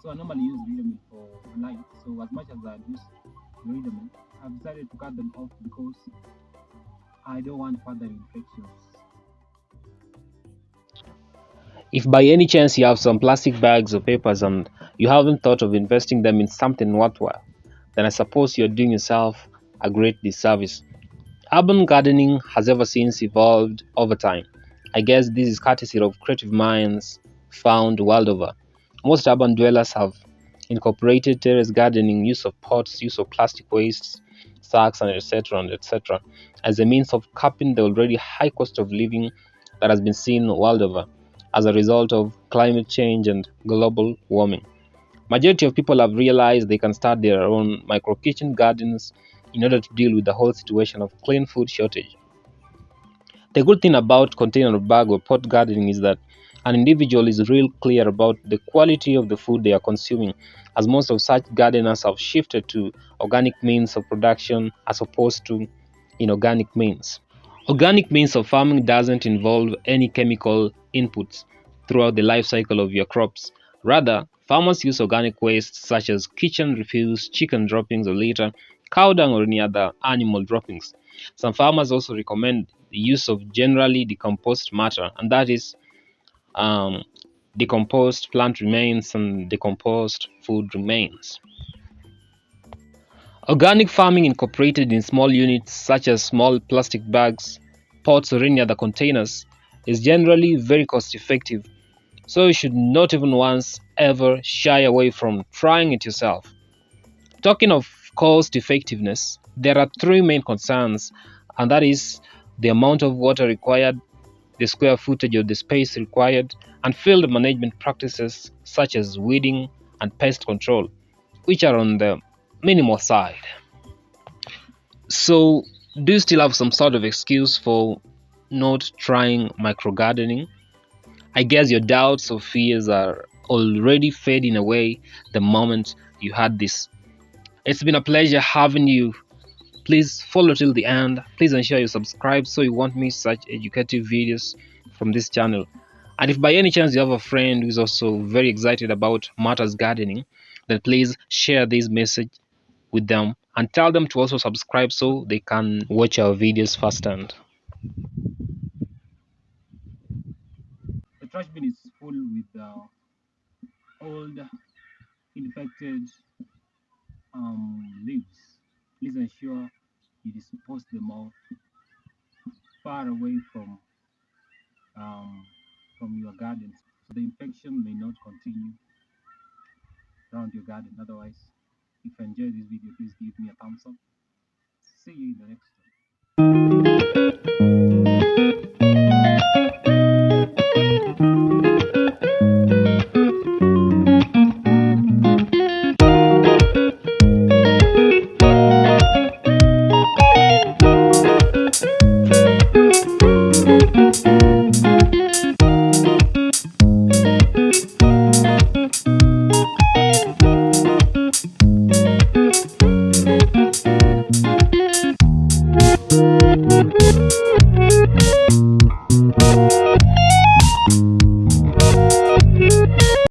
So I normally use rudiment for light. So as much as I use rudiment, I've decided to cut them off because I don't want further infections. If by any chance you have some plastic bags or papers and you haven't thought of investing them in something worthwhile, then I suppose you're doing yourself a great disservice. Urban gardening has ever since evolved over time. I guess this is courtesy of creative minds found world over. Most urban dwellers have incorporated terrace gardening, use of pots, use of plastic wastes, sacks, and etc., as a means of capping the already high cost of living that has been seen world over as a result of climate change and global warming. Majority of people have realized they can start their own micro kitchen gardens in order to deal with the whole situation of clean food shortage. The good thing about container bag or pot gardening is that an individual is real clear about the quality of the food they are consuming, as most of such gardeners have shifted to organic means of production as opposed to inorganic means. Organic means of farming doesn't involve any chemical inputs throughout the life cycle of your crops. Rather, farmers use organic waste such as kitchen refuse, chicken droppings or litter, cow dung or any other animal droppings. Some farmers also recommend the use of generally decomposed matter, and that is um, decomposed plant remains and decomposed food remains. Organic farming incorporated in small units such as small plastic bags, pots or any other containers is generally very cost effective, so you should not even once ever shy away from trying it yourself. Talking of cost effectiveness, there are three main concerns, and that is the amount of water required, the square footage of the space required, and field management practices such as weeding and pest control, which are on the minimal side. So, do you still have some sort of excuse for not trying micro gardening? I guess your doubts or fears are already fading away the moment you had this. It's been a pleasure having you. Please follow till the end. Please ensure you subscribe so you won't miss such educative videos from this channel. And if by any chance you have a friend who is also very excited about matters gardening, then please share this message with them and tell them to also subscribe so they can watch our videos firsthand. The trash bin is full with old, infected leaves. Please ensure you dispose them all far away um, from your garden, so the infection may not continue around your garden. Otherwise, if you enjoyed this video, please give me a thumbs up. See you in the next one.